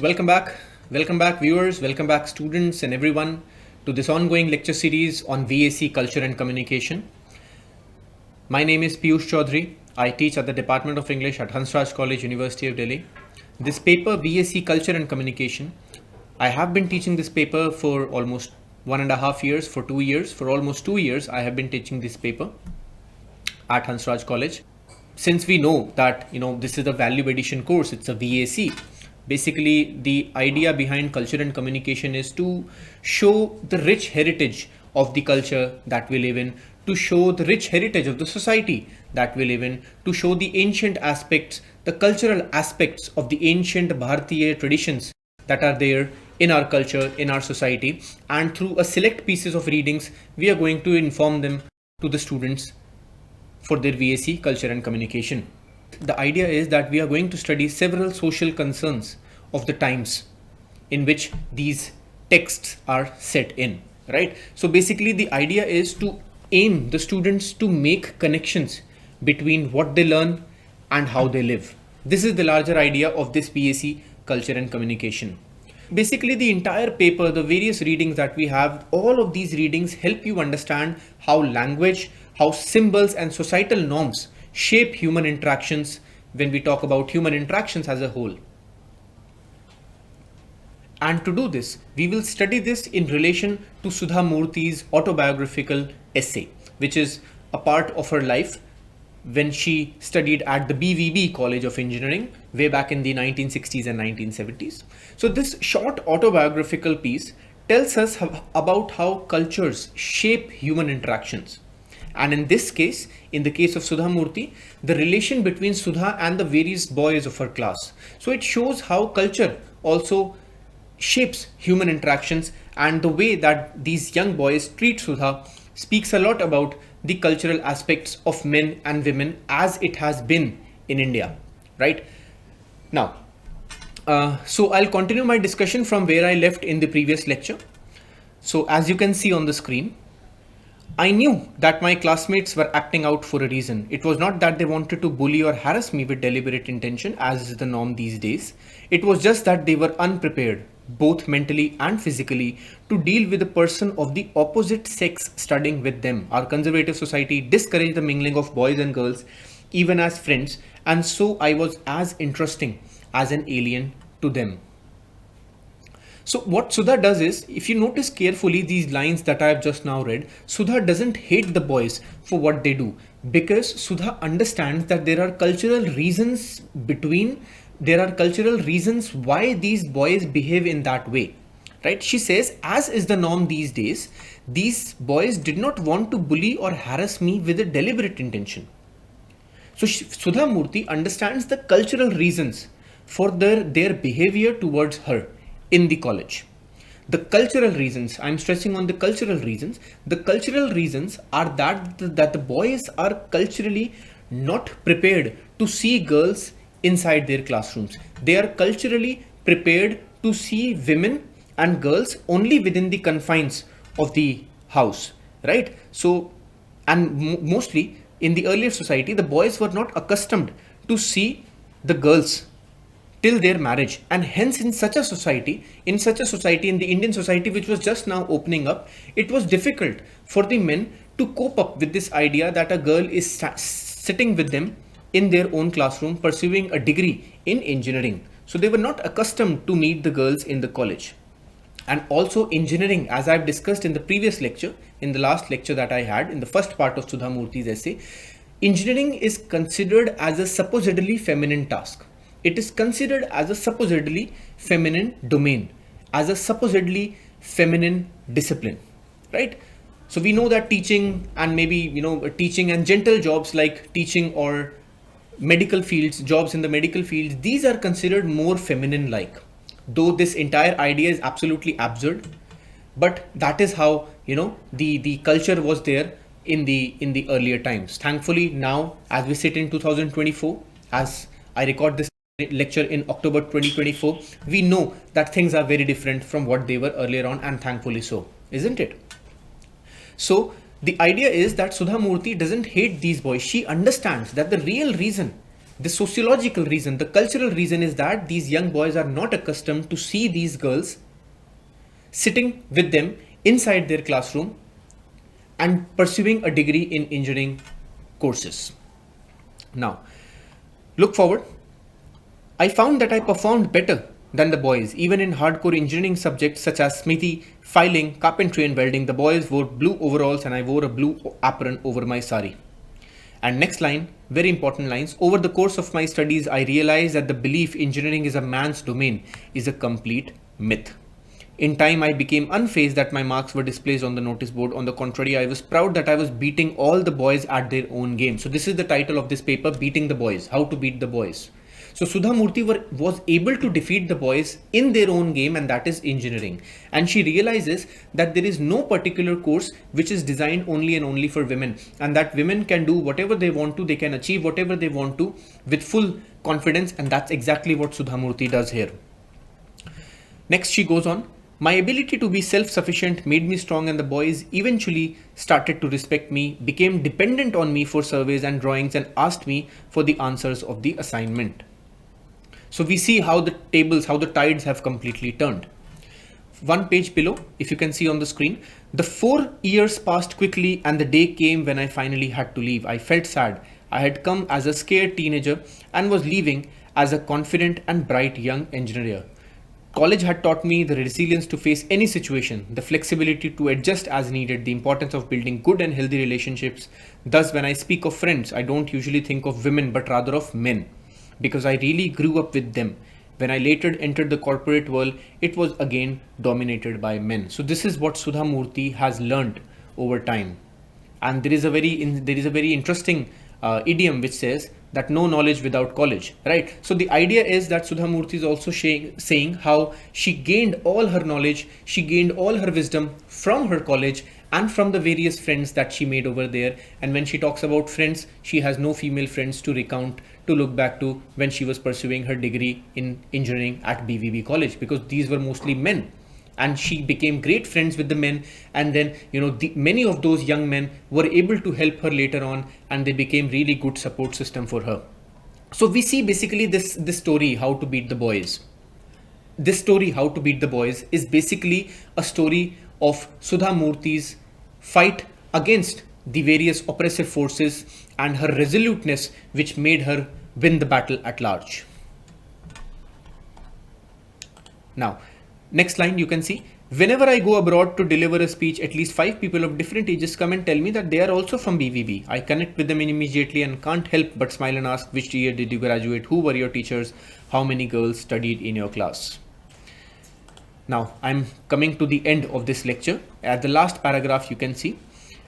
Welcome back. Welcome back, viewers. Welcome back, students and everyone, to this ongoing lecture series on VAC Culture and Communication. My name is Piyush Chaudhary. I teach at the Department of English at Hansraj College, University of Delhi. This paper, VAC Culture and Communication, I have been teaching this paper for almost 1.5 years, for 2 years. For almost 2 years, I have been teaching this paper at Hansraj College. Since we know that, this is a value addition course, it's a VAC. Basically, the idea behind culture and communication is to show the rich heritage of the culture that we live in, to show the rich heritage of the society that we live in, to show the ancient aspects, the cultural aspects of the ancient Bharatiya traditions that are there in our culture, in our society. And through a select pieces of readings, we are going to inform them to the students for their VAC Culture and Communication. The idea is that we are going to study several social concerns of the times in which these texts are set in, right? So basically the idea is to aim the students to make connections between what they learn and how they live. This is the larger idea of this VAC Culture and Communication. Basically, the entire paper, the various readings that we have, all of these readings help you understand how language, how symbols and societal norms shape human interactions when we talk about human interactions as a whole. And to do this, we will study this in relation to Sudha Murthy's autobiographical essay, which is a part of her life when she studied at the BVB College of Engineering way back in the 1960s and 1970s. So this short autobiographical piece tells us about how cultures shape human interactions. And in this case, in the case of Sudha Murthy, the relation between Sudha and the various boys of her class. So it shows how culture also shapes human interactions, and the way that these young boys treat Sudha speaks a lot about the cultural aspects of men and women as it has been in India, right? Now, so I'll continue my discussion from where I left in the previous lecture. So as you can see on the screen, I knew that my classmates were acting out for a reason. It was not that they wanted to bully or harass me with deliberate intention, as is the norm these days. It was just that they were unprepared, both mentally and physically, to deal with a person of the opposite sex studying with them. Our conservative society discouraged the mingling of boys and girls, even as friends, and so I was as interesting as an alien to them. So what Sudha does is, if you notice carefully these lines that I have just now read, Sudha doesn't hate the boys for what they do, because Sudha understands that there are cultural reasons why these boys behave in that way, right? She says, as is the norm these days, these boys did not want to bully or harass me with a deliberate intention. So Sudha Murthy understands the cultural reasons for their behavior towards her in the college. The cultural reasons, I'm stressing on the cultural reasons. The cultural reasons are that the boys are culturally not prepared to see girls inside their classrooms. They are culturally prepared to see women and girls only within the confines of the house, right? So, and mostly in the earlier society, the boys were not accustomed to see the girls till their marriage, and hence in such a society, in the Indian society which was just now opening up, it was difficult for the men to cope up with this idea that a girl is sitting with them in their own classroom pursuing a degree in engineering. So they were not accustomed to meet the girls in the college. And also engineering, as I've discussed in the previous lecture, in the last lecture that I had in the first part of Sudha Murthy's essay, engineering is considered as a supposedly feminine task. It is considered as a supposedly feminine domain, as a supposedly feminine discipline, right? So we know that teaching and teaching and gentle jobs like teaching or medical fields, jobs in the medical fields, these are considered more feminine like. Though this entire idea is absolutely absurd, but that is how, the culture was there in the earlier times. Thankfully now, as we sit in 2024, as I record this lecture in October 2024, we know that things are very different from what they were earlier on, and thankfully so, isn't it? So the idea is that Sudha Murthy doesn't hate these boys. She understands that the real reason The sociological reason, the cultural reason is that these young boys are not accustomed to see these girls sitting with them inside their classroom and pursuing a degree in engineering courses. Now, look forward. I found that I performed better than the boys, even in hardcore engineering subjects such as smithy, filing, carpentry, and welding. The boys wore blue overalls and I wore a blue apron over my sari. And next line, very important lines. Over the course of my studies, I realized that the belief engineering is a man's domain is a complete myth. In time, I became unfazed that my marks were displayed on the notice board. On the contrary, I was proud that I was beating all the boys at their own game. So this is the title of this paper, Beating the Boys, How to Beat the Boys. So Sudha Murthy was able to defeat the boys in their own game, and that is engineering. And she realizes that there is no particular course which is designed only and only for women, and that women can do whatever they want to, they can achieve whatever they want to with full confidence, and that's exactly what Sudha Murthy does here. Next, she goes on. My ability to be self-sufficient made me strong, and the boys eventually started to respect me, became dependent on me for surveys and drawings, and asked me for the answers of the assignment. So we see how the tables, how the tides have completely turned. One page below, if you can see on the screen, the 4 years passed quickly and the day came when I finally had to leave. I felt sad. I had come as a scared teenager and was leaving as a confident and bright young engineer. College had taught me the resilience to face any situation, the flexibility to adjust as needed, the importance of building good and healthy relationships. Thus, when I speak of friends, I don't usually think of women, but rather of men, because I really grew up with them. When I later entered the corporate world, it was again dominated by men. So this is what Sudha Murthy has learned over time. And there is a very interesting idiom which says that no knowledge without college, right? So the idea is that Sudha Murthy is also saying how she gained all her knowledge, she gained all her wisdom from her college and from the various friends that she made over there. And when she talks about friends, she has no female friends to recount, to look back to when she was pursuing her degree in engineering at BVB College, because these were mostly men. And she became great friends with the men, and then many of those young men were able to help her later on, and they became really good support system for her. So we see basically this story, How to Beat the Boys. This story, How to Beat the Boys, is basically a story of Sudha Murthy's fight against the various oppressive forces and her resoluteness, which made her win the battle at large. Now, next line, you can see, whenever I go abroad to deliver a speech, at least 5 people of different ages come and tell me that they are also from BVB. I connect with them immediately and can't help but smile and ask, which year did you graduate? Who were your teachers? How many girls studied in your class? Now, I'm coming to the end of this lecture. At the last paragraph, you can see,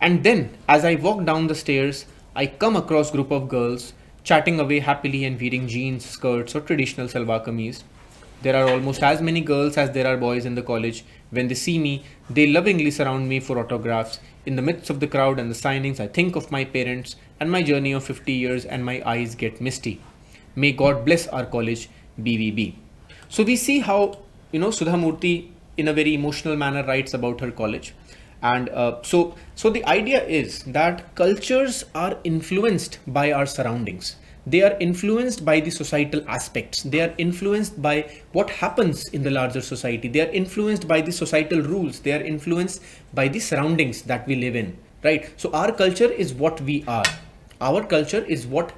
and then as I walk down the stairs, I come across a group of girls chatting away happily and wearing jeans, skirts, or traditional salwar kameez. There are almost as many girls as there are boys in the college. When they see me, they lovingly surround me for autographs. In the midst of the crowd and the signings, I think of my parents and my journey of 50 years, and my eyes get misty. May God bless our college, BVB. So we see how, Sudha Murthy in a very emotional manner writes about her college. And so the idea is that cultures are influenced by our surroundings. They are influenced by the societal aspects. They are influenced by what happens in the larger society. They are influenced by the societal rules. They are influenced by the surroundings that we live in, right? So our culture is what we are. Our culture is what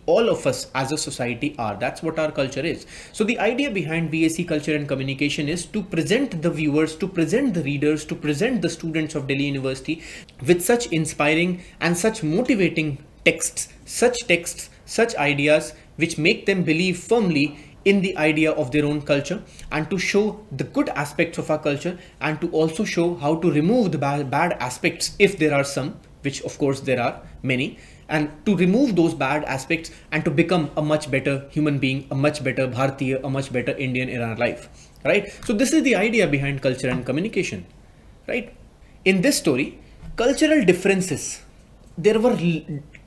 all of us as a society are. That's what our culture is. So the idea behind VAC Culture and Communication is to present the viewers, to present the readers, to present the students of Delhi University with such inspiring and such motivating texts, such ideas which make them believe firmly in the idea of their own culture, and to show the good aspects of our culture, and to also show how to remove the bad aspects if there are some, which of course there are many, and to remove those bad aspects and to become a much better human being, a much better Bharatiya, a much better Indian in our life, right? So this is the idea behind culture and communication, right? In this story, cultural differences, there were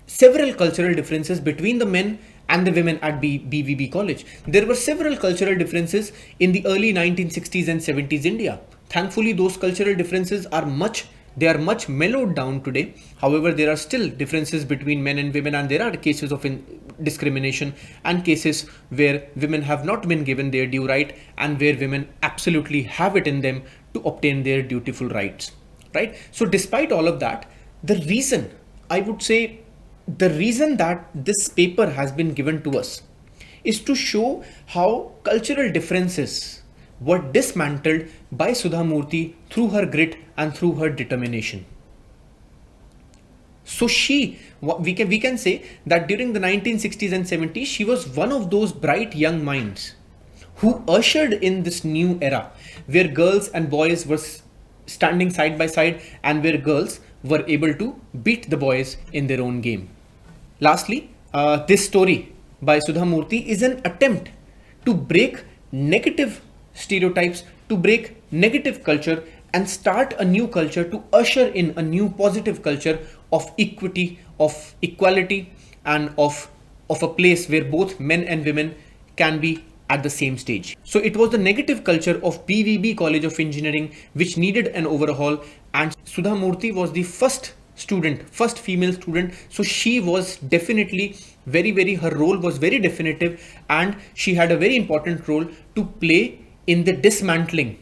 several cultural differences between the men and the women at BVB College. There were several cultural differences in the early 1960s and 70s India. Thankfully, those cultural differences are much They are much mellowed down today. However, there are still differences between men and women, and there are cases of discrimination and cases where women have not been given their due right, and where women absolutely have it in them to obtain their dutiful rights, right? So despite all of that, the reason, I would say, the reason that this paper has been given to us is to show how cultural differences were dismantled by Sudha Murthy through her grit and through her determination. So we can say that during the 1960s and 70s, she was one of those bright young minds who ushered in this new era where girls and boys were standing side by side, and where girls were able to beat the boys in their own game. Lastly, this story by Sudha Murthy is an attempt to break negative stereotypes, to break negative culture, and start a new culture, to usher in a new positive culture of equity, of equality, and of a place where both men and women can be at the same stage. So it was the negative culture of PVB College of Engineering which needed an overhaul, and Sudha Murthy was the first female student. So she was definitely her role was very definitive, and she had a very important role to play in the dismantling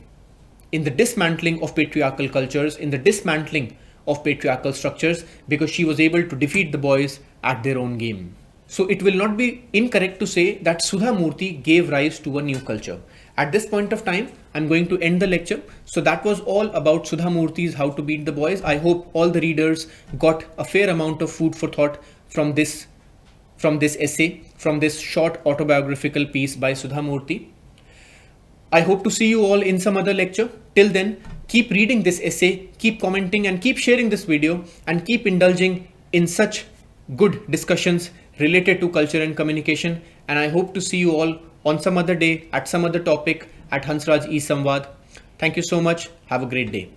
of patriarchal cultures, in the dismantling of patriarchal structures, because she was able to defeat the boys at their own game. So it will not be incorrect to say that Sudha Murthy gave rise to a new culture. At this point of time, I'm going to end the lecture. So that was all about Sudha Murthy's How to Beat the Boys. I hope all the readers got a fair amount of food for thought from this essay, from this short autobiographical piece by Sudha Murthy. I hope to see you all in some other lecture. Till then, keep reading this essay, keep commenting, and keep sharing this video, and keep indulging in such good discussions related to culture and communication. And I hope to see you all on some other day at some other topic at Hansraj e-Samvaad. Thank you so much. Have a great day.